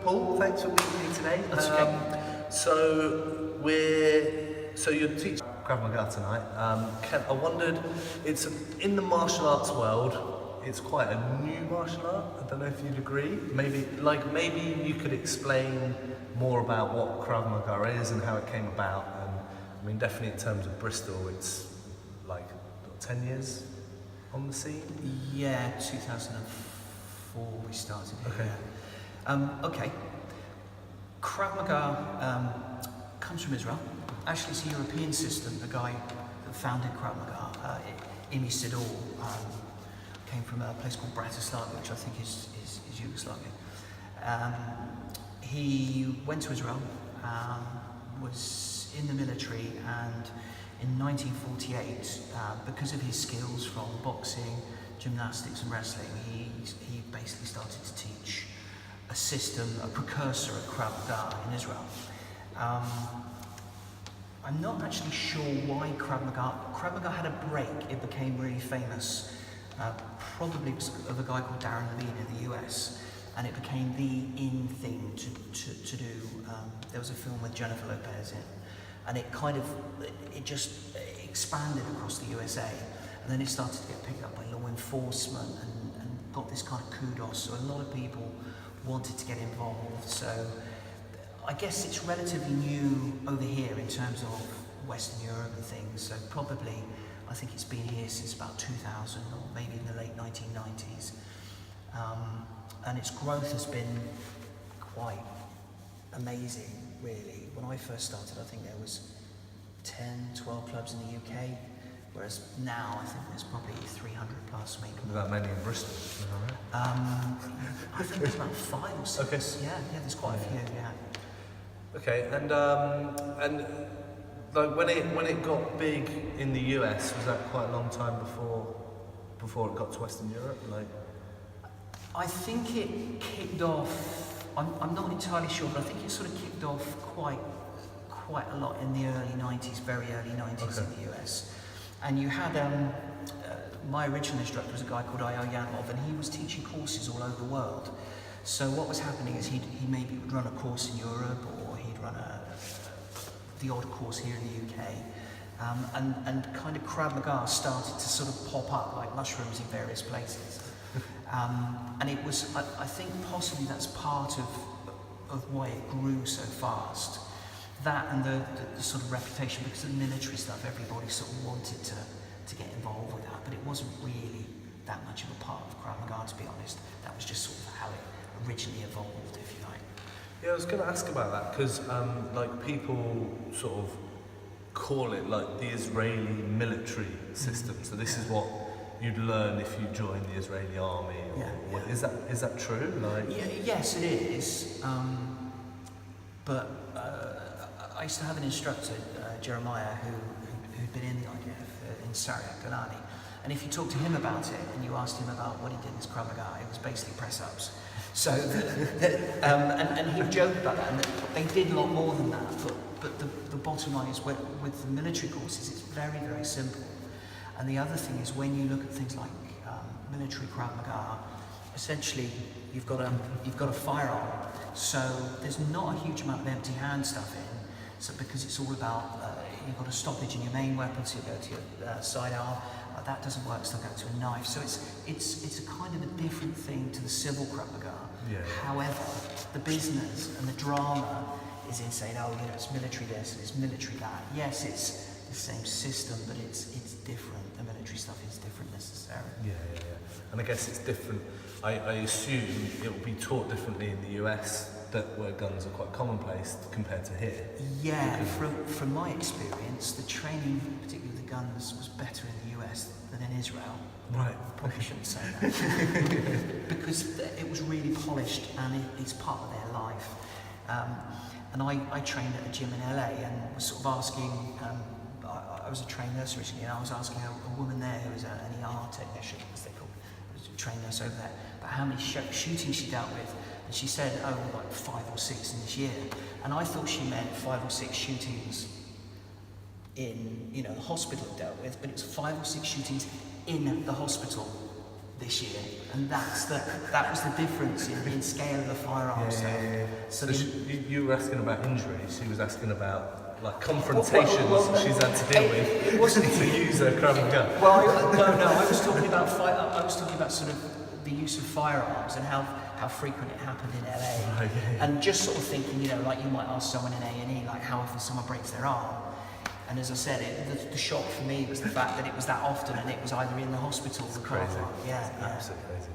Paul, thanks for meeting me today. That's okay. So you're teaching Krav Maga tonight. Ken, I wondered, it's in the martial arts world, it's quite a new martial art. I don't know if you'd agree. Maybe you could explain more about what Krav Maga is and how it came about. And I mean, definitely in terms of Bristol, it's like 10 years on the scene. Yeah, 2004 we started. Okay. Okay. Krav Maga comes from Israel. Actually, it's a European system. The guy that founded Krav Maga, Imi Sidor, came from a place called Bratislava, which I think is Yugoslavia. He went to Israel, was in the military, and in 1948, because of his skills from boxing, gymnastics and wrestling, he basically started to teach a system, a precursor of Krav Maga in Israel. I'm not actually sure why Krav Maga had a break. It became really famous, probably because of a guy called Darren Levine in the US, and it became the in thing to do. There was a film with Jennifer Lopez in, and it just expanded across the USA, and then it started to get picked up by law enforcement and got this kind of kudos. So a lot of people wanted to get involved. So I guess it's relatively new over here in terms of Western Europe and things. So probably, I think it's been here since about 2000 or maybe in the late 1990s. And its growth has been quite amazing, really. When I first started, I think there was 10, 12 clubs in the UK, whereas now I think there's probably 300 plus, maybe. That many in Bristol, right? I think there's about 5 or 6. Okay. Yeah, there's quite a few, yeah. Okay, and like when it got big in the US, was that quite a long time before it got to Western Europe? Like, I think it kicked off. I'm not entirely sure, but I think it sort of kicked off quite a lot in the early 90s, very early 90s in the US. And you had my original instructor was a guy called Ayo Yanov, and he was teaching courses all over the world. So what was happening is he maybe would run a course in Europe, or he'd run the odd course here in the UK. And kind of Krav Maga started to sort of pop up like mushrooms in various places. And it was, I think possibly that's part of why it grew so fast. That and the sort of reputation, because of the military stuff, everybody sort of wanted to get involved with that, but it wasn't really that much of a part of Krav Maga, to be honest. That was just sort of how it originally evolved, if you like. yeah, I was going to ask about that because like people sort of call it like the Israeli military system. So this is what you'd learn if you join the Israeli army. Or is that true? Like, yes, it is. But I used to have an instructor, Jeremiah, who'd been in the IDF in Syriac, Golani. And if you talked to him about it and you asked him about what he did in his Krav Maga, it was basically press-ups. So, and he'd joke about that, and they did a lot more than that. But the bottom line is, with the military courses, it's very, very simple. And the other thing is, when you look at things like military Krav Maga, essentially you've got a firearm. So there's not a huge amount of empty hand stuff in. So because it's all about you've got a stoppage in your main weapon, so you go to your side arm. That doesn't work, so they'll go to a knife. So it's a kind of a different thing to the civil Krav Maga. Yeah. However, the business and the drama is in saying, oh, it's military this and it's military that. Yes, it's the same system, but it's different. The military stuff is different necessarily. Yeah. And I guess it's different. I assume it will be taught differently in the US, where guns are quite commonplace compared to here. Yeah, from my experience, the training, particularly with the guns, was better in the US than in Israel. Right. Probably shouldn't say that. Because it was really polished and it's part of their life. And I trained at a gym in LA and was sort of asking, I was a trained nurse originally, and I was asking a woman there who was an ER technician, as they call it, was a trained nurse over there, about how many shootings she dealt with. And she said, like 5 or 6 in this year. And I thought she meant 5 or 6 shootings in, the hospital dealt with, but it was 5 or 6 shootings in the hospital. this year, and that was the difference in scale of the firearms. So the- you were asking about injuries. She was asking about like confrontations she's had to deal with. It wasn't to use her Krav Maga. Well, no. I was talking about I was talking about sort of the use of firearms and how frequent it happened in LA, Right, yeah. and just sort of thinking, you know, like you might ask someone in A&E, like how often someone breaks their arm. And as I said, the shock for me was the fact that it was that often, and it was either in the hospital or the car Crazy. park. Yeah. Absolutely crazy.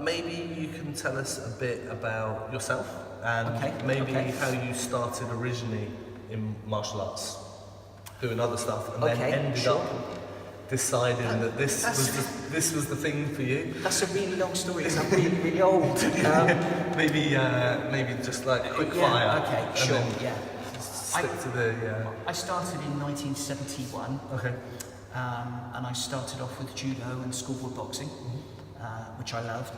Maybe you can tell us a bit about yourself and maybe how you started originally in martial arts, doing other stuff, and then ended up deciding that this was the thing for you. That's a really long story. It's really, really old. Maybe just like quick fire. Okay, and sure. then Yeah. stick to the. I started in 1971. Okay. And I started off with judo and schoolboy boxing, which I loved.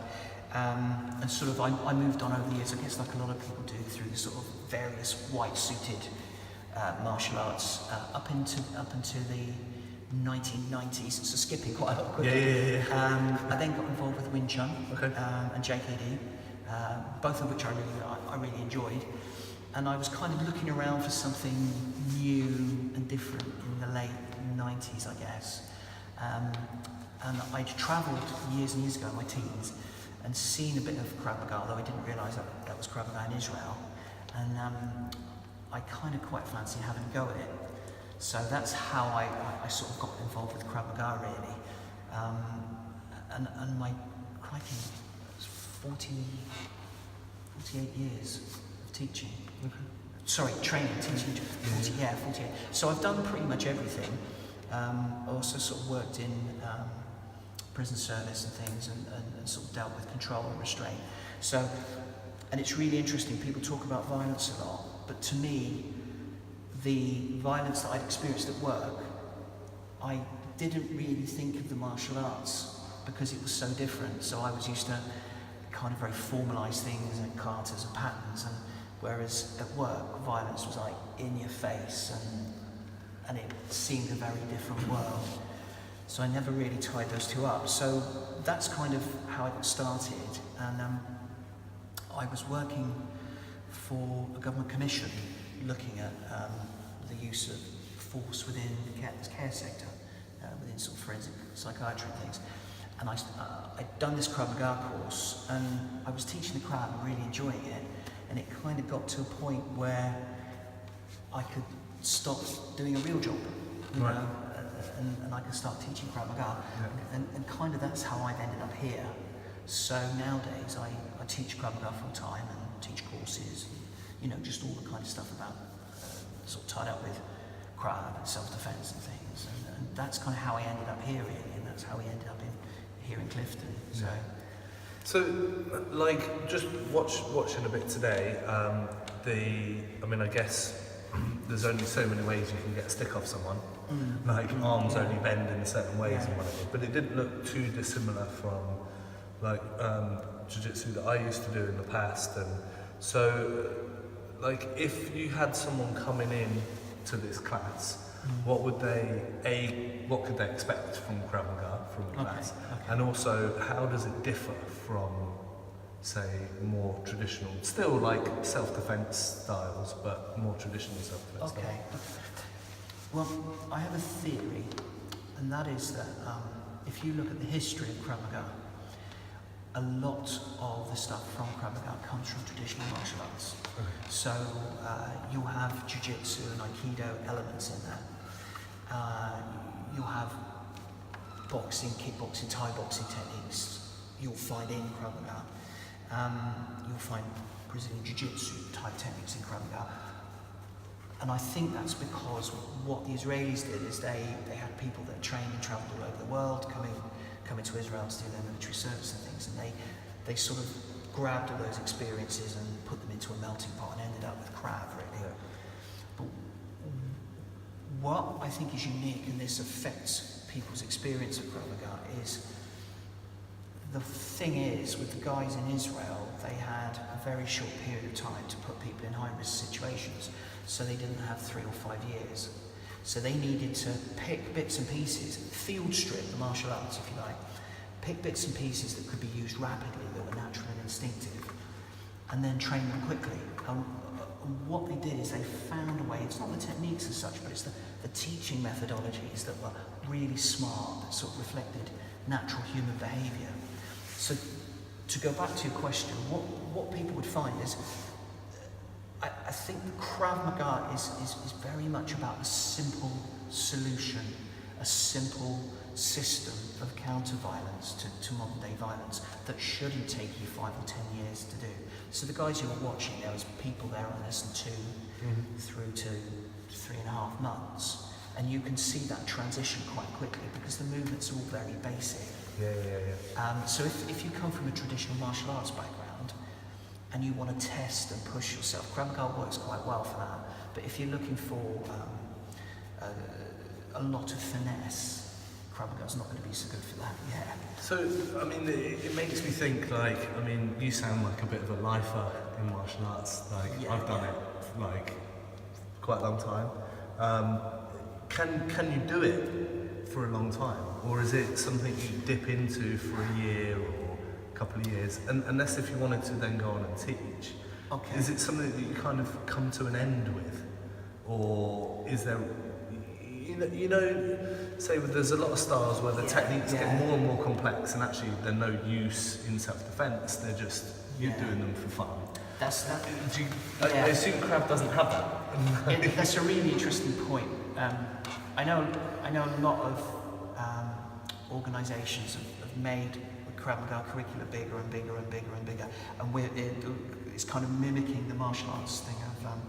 And sort of I moved on over the years, I guess like a lot of people do, through the sort of various white-suited martial arts up into the 1990s, so skipping quite a lot quickly. Yeah. I then got involved with Wing Chun and JKD, both of which I really enjoyed. And I was kind of looking around for something new and different in the late 90s, I guess. And I'd travelled years and years ago in my teens and seen a bit of Krav Maga, although I didn't realise that was Krav Maga in Israel. And I kind of quite fancied having a go at it. So that's how I sort of got involved with Krav Maga, really. And my, crikey, it was 48 years of teaching. Sorry, training, teaching, 48. So I've done pretty much everything. I also sort of worked in prison service and things and sort of dealt with control and restraint. So, and it's really interesting, people talk about violence a lot, but to me, the violence that I'd experienced at work, I didn't really think of the martial arts because it was so different. So I was used to kind of very formalised things and katas and patterns, and whereas at work, violence was like in your face and it seemed a very different world. So I never really tied those two up. So that's kind of how I got started. And I was working for a government commission looking at the use of force within the care sector, within sort of forensic psychiatry and things. And I'd done this Krav Maga course, and I was teaching the Krav and really enjoying it. And it kind of got to a point where I could stop doing a real job, you know, and I could start teaching Krav Maga. And kind of that's how I've ended up here. So nowadays I teach Krav Maga full time and teach courses, and, you know, just all the kind of stuff about sort of tied up with Krav and self-defense and things. And that's kind of how I ended up here, really, and that's how we ended up here in Clifton. So, like, just watching a bit today, I guess there's only so many ways you can get a stick off someone. Like, arms only bend in certain ways and whatever. But it didn't look too dissimilar from, like, jiu-jitsu that I used to do in the past. And so, like, if you had someone coming in to this class, what could they expect from Krav Maga, from the class? And also, how does it differ from, say, more traditional, still like self-defense styles, but more traditional self-defense styles? Well, I have a theory, and that is that if you look at the history of Krav Maga, a lot of the stuff from Krav Maga comes from traditional martial arts. So you'll have jiu-jitsu and aikido elements in that. You'll have boxing, kickboxing, Thai boxing techniques you'll find in Krav Maga. You'll find Brazilian jiu-jitsu type techniques in Krav Maga. And I think that's because what the Israelis did is they had people that trained and travelled all over the world, coming to Israel to do their military service and things, and they sort of grabbed all those experiences and put them into a melting pot and ended up with Krav, really. But what I think is unique, and this affects people's experience of Krav Maga, is the thing is, with the guys in Israel, they had a very short period of time to put people in high-risk situations, so they didn't have 3 or 5 years. So they needed to pick bits and pieces, field strip the martial arts, if you like, pick bits and pieces that could be used rapidly, that were natural and instinctive, and then train them quickly. What they did is they found a way, it's not the techniques as such, but it's the teaching methodologies that were really smart, that sort of reflected natural human behaviour. So to go back to your question, what people would find is, I think the Krav Maga is very much about a simple solution, a simple system of counter-violence to modern-day violence that shouldn't take you 5 or 10 years to do. So the guys you were watching, there was people there on less than 2 through to 3.5 months, and you can see that transition quite quickly because the movements are all very basic. So if you come from a traditional martial arts background and you want to test and push yourself, Krav Maga works quite well for that. But if you're looking for a lot of finesse, Krav Maga is not going to be so good for that. Yeah. So, I mean, it makes me think, like, I mean, you sound like a bit of a lifer in martial arts. Like, Yeah, I've done it, like, quite a long time. Can you do it for a long time? Or is it something you dip into for a year or a couple of years? And unless if you wanted to then go on and teach, Okay. is it something that you kind of come to an end with? Or is there, you know, say there's a lot of styles where the techniques get more and more complex and actually they're no use in self-defense, they're just, you're doing them for fun. That's that. I assume Krav doesn't have that. That's a really interesting point. I know a lot of organisations have made the Krav Maga curricula bigger and bigger and bigger and bigger, and it's kind of mimicking the martial arts thing of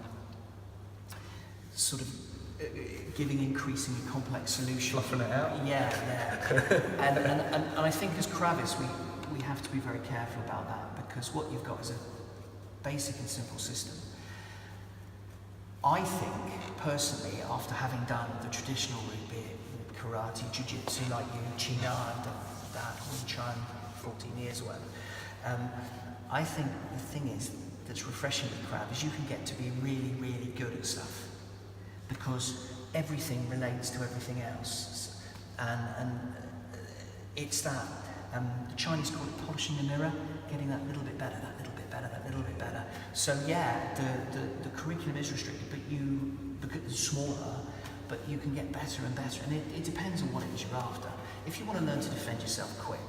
sort of giving increasingly complex solutions. Fluffing it out? Yeah. and I think as Kravis, we have to be very careful about that, because what you've got is a basic and simple system. I think, personally, after having done the traditional route, be it karate, jiu-jitsu like you, China, I've done that, Wing Chun, 14 years or whatever, I think the thing is that's refreshing with Krav is you can get to be really, really good at stuff, because everything relates to everything else, and it's that, the Chinese call it polishing the mirror, getting that little bit better, that little bit better, that little bit better. So yeah, the curriculum is restricted, but because it's smaller, but you can get better and better, and it depends on what it is you're after. If you want to learn to defend yourself quick,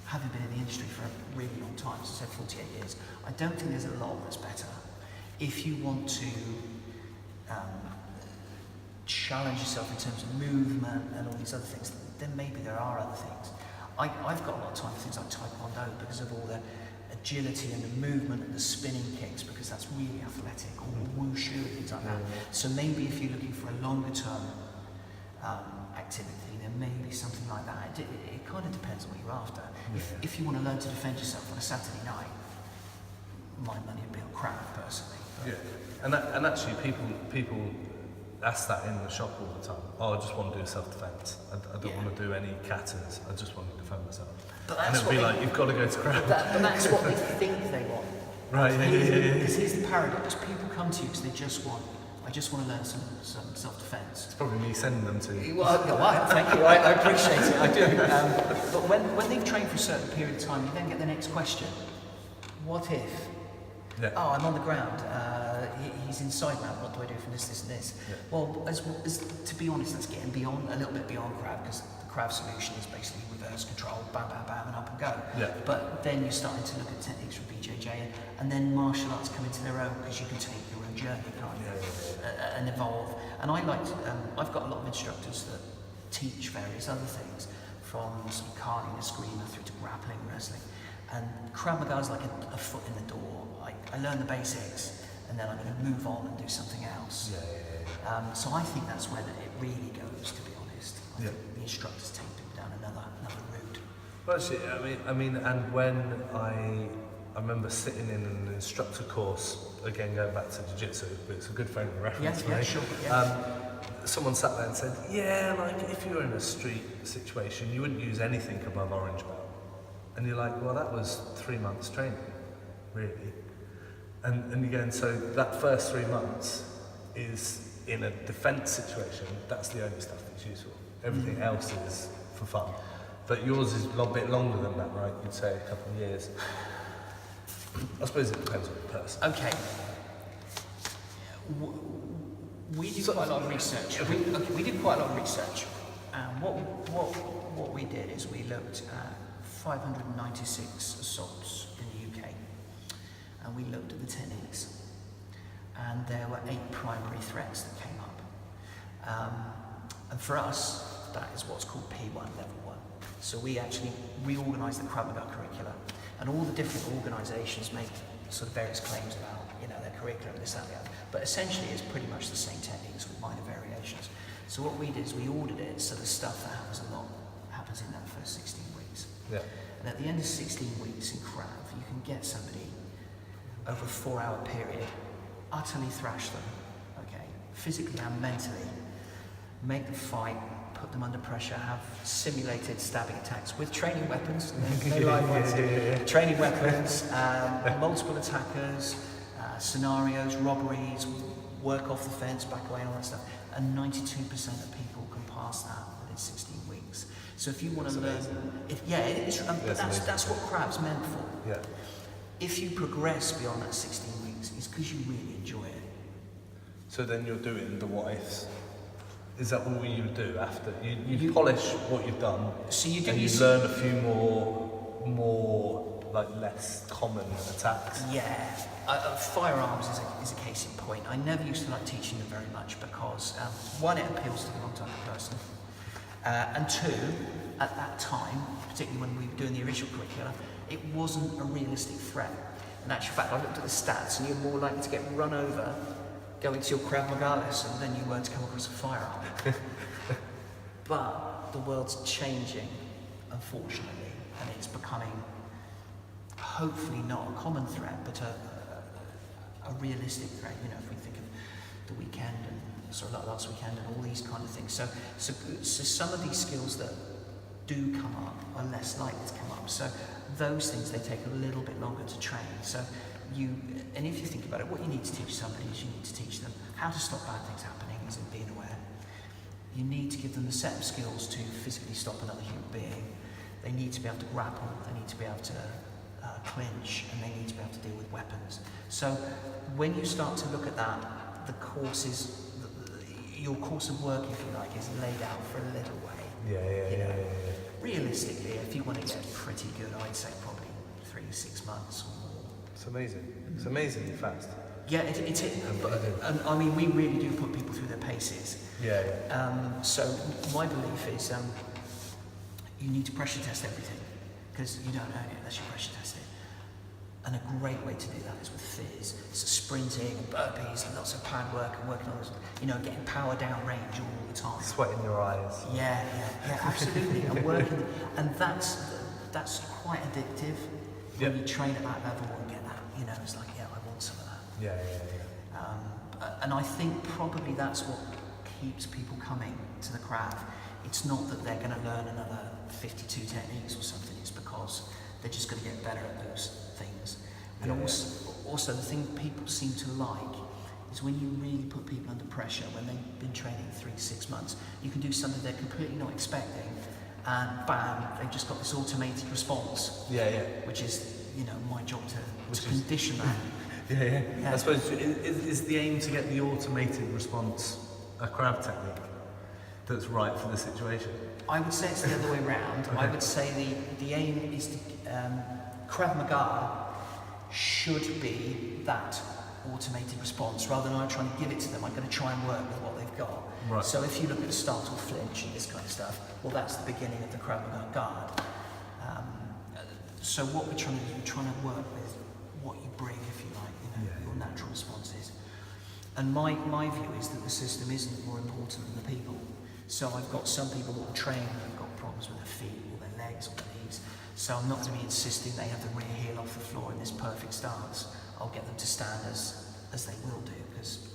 having been in the industry for a really long time, as I said, 48 years, I don't think there's a lot that's better. If you want to challenge yourself in terms of movement and all these other things, then maybe there are other things. I've got a lot of time for things like Taekwondo because of all the agility and the movement and the spinning kicks, because that's really athletic, or wushu and things like that. So maybe if you're looking for a longer term activity, then maybe something like that. It kind of depends on what you're after. If you want to learn to defend yourself on a Saturday night, my money would be on Krav, personally. And actually people ask that in the shop all the time. Oh, I just want to do self-defense. I don't want to do any katas. I just want to defend myself. But and it'll be like, you've got to go to Krav. But that's what they think they want. Right, Because here's the paradox. People come to you because they just want, I just want to learn some self-defense. It's probably me sending them to you. Well, thank you, I appreciate it, I do. But when they've trained for a certain period of time, you then get the next question. What if? Yeah. Oh, I'm on the ground. He's inside now. What do I do from this, and this? Yeah. Well, as to be honest, that's getting beyond a little bit beyond Krav, because the Krav solution is basically reverse control, bam, bam, bam, and up and go. Yeah. But then you're starting to look at techniques from BJJ, and then martial arts come into their own, because you can take your own journey, can't you? And evolve. And I like. I've got a lot of instructors that teach various other things, from sort of carving a screamer through to grappling, wrestling. And Krav Maga is like a foot in the door. I learn the basics, and then I'm going to move on and do something else. So I think that's where it really goes, to be honest. I think the instructors take people down another route. Well, actually, I mean, and when I remember sitting in an instructor course, again going back to jiu-jitsu, but it's a good frame of reference for me. Sure. Someone sat there and said, like if you were in a street situation, you wouldn't use anything above orange belt. And you're like, well, that was 3 months training, really. And again, so that first 3 months is in a defence situation, that's the only stuff that's useful. Everything else is for fun. But yours is a bit longer than that, right? You'd say a couple of years. I suppose it depends on the person. Okay. We did quite a lot of research. We did quite a lot of research. And what we did is we looked at 596 assaults in the UK, and we looked at the techniques. And there were 8 primary threats that came up. And for us, that is what's called P1, level 1. So we actually reorganised the Krav Maga curricula, and all the different organisations make sort of various claims about, their curriculum, this, that, and the other. But essentially, it's pretty much the same techniques with minor variations. So what we did is we ordered it so the stuff that happens a lot happens in that first 16 weeks. Yeah. And at the end of 16 weeks in Krav, you can get somebody over a 4-hour period, utterly thrash them, okay, physically and mentally, make them fight, put them under pressure, have simulated stabbing attacks with training weapons, no live ones, training weapons, multiple attackers, scenarios, robberies, work off the fence, back away, and all that stuff. And 92% of people can pass that within 16 weeks. So if you want to learn, that's what Krav's meant for. Yeah. If you progress beyond that 16 weeks, it's because you really enjoy it. So then you're doing the what ifs. Is that all you do after? You polish what you've done, so you do, and you learn a few more like less common attacks. Yeah, firearms is a case in point. I never used to like teaching them very much because one, it appeals to the wrong type of person, and two, at that time, particularly when we were doing the original curricula, it wasn't a realistic threat. In actual fact, I looked at the stats, and you're more likely to get run over going to your Krav Maga lesson than you were to come across a firearm. But the world's changing, unfortunately, and it's becoming hopefully not a common threat, but a realistic threat. If we think of the weekend and sort of like last weekend and all these kind of things. So some of these skills that do come up are less likely to come up. So those things, they take a little bit longer to train. So and if you think about it, what you need to teach somebody is you need to teach them how to stop bad things happening, as in being aware. You need to give them the set of skills to physically stop another human being. They need to be able to grapple, they need to be able to clinch, and they need to be able to deal with weapons. So when you start to look at that, the course is, your course of work, if you like, is laid out for a little way. Yeah. Realistically, if you want to get pretty good, I'd say probably 3 to 6 months or more. It's amazing. It's amazingly fast. Yeah, it's and I mean, we really do put people through their paces. Yeah. So my belief is you need to pressure test everything, because you don't earn it unless you pressure test it. And a great way to do that is with fizz. So sprinting and burpees and lots of pad work and working on this, getting power down range all the time. Sweat in your eyes. Yeah, absolutely. And working, and that's quite addictive when you train at that level and get that. It's like, I want some of that. Yeah. And I think probably that's what keeps people coming to the Krav. It's not that they're going to learn another 52 techniques or something. It's because they're just going to get better at those things. And also the thing people seem to like is when you really put people under pressure, when they've been training 3 to 6 months, you can do something they're completely not expecting, and bam, they've just got this automated response. Yeah. Which is, my job to condition that. Yeah. I suppose is the aim to get the automated response a Krav technique that's right for the situation? I would say it's the other way around. Okay. I would say the aim is to Krav Maga should be that automated response. Rather than I trying to give it to them, I'm going to try and work with what they've got. Right. So if you look at the startle flinch and this kind of stuff, well, that's the beginning of the Krav Maga guard. So what we're trying to do is we're trying to work with what you bring, if you like, your natural responses. And my view is that the system isn't more important than the people. So I've got some people that will train and have got problems with their feet or their legs or their knees. So I'm not going to be insisting they have the rear heel off the floor in this perfect stance. I'll get them to stand as they will do, because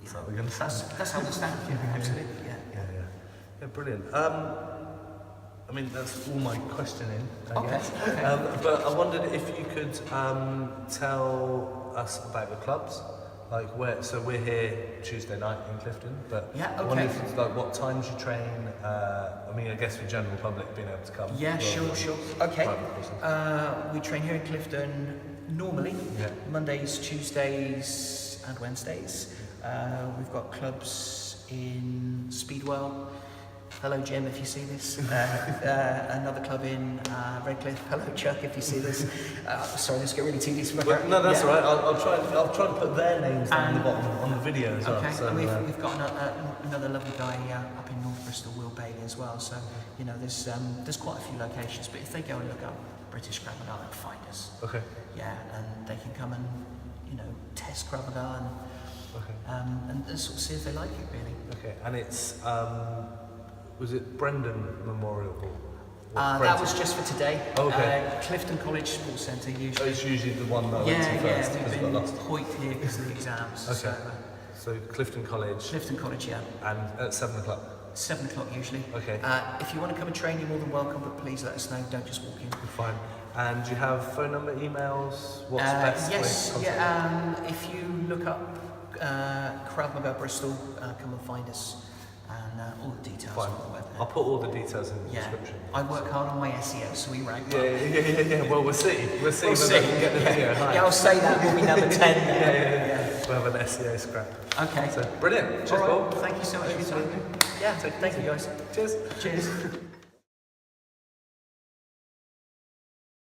That's how they're going to stand. That's how they stand. Absolutely. Yeah, brilliant. I mean, that's all my questioning, I guess. Okay. But I wondered if you could tell us about your clubs, Like where? So we're here Tuesday night in Clifton, but Yeah, I wonder okay. if it's like what times you train. I mean, I guess for general public being able to come. Yeah, rather sure. than Okay. private persons. We train here in Clifton normally, Yeah. Mondays, Tuesdays and Wednesdays. We've got clubs in Speedwell. Hello Jim, if you see this. Another club in Redcliffe. Hello Chuck, if you see this. Sorry, this get really tedious. Well, no, that's Yeah. all right. I'll try and put their names down the bottom on the video as well. Okay, So, and we've got another lovely guy up in North Bristol, Will Bailey, as well. So, you know, there's quite a few locations, but if they go and look up British Krav Maga, they'll find us. okay. Yeah, and they can come and, you know, test Krav Maga Okay. and sort of see if they like it, really. Okay. And it's was it Brendan Memorial Hall? That Brenton? was just for today. Okay. Clifton College Sports Centre Oh, usually. it's usually the one that I went to first Yeah, because we've I got been lost. hoiked here because of the exams. Okay. So Clifton College Clifton College, yeah. and at 7 o'clock. 7 o'clock usually. Okay. If you want to come and train, you're more than welcome, but please let us know. Don't just walk in. Fine. And do you have phone number, emails? What's best? Yes, way to contact yeah. If you look up Krav Maga Bristol, come and find us, and all the details Fine. on the web. I'll put all the details in the Yeah, description. I work hard on my SEO, so we rank well. Yeah. Well, we'll see. We'll see We'll whether see. we can get the video high. Yeah, I'll say that will be number 10 now. Yeah. We'll have an SEO scrap. Okay. So brilliant. Cheers, All right. Paul. Thank you so much for your time. Yeah, thank you guys. Cheers. Cheers.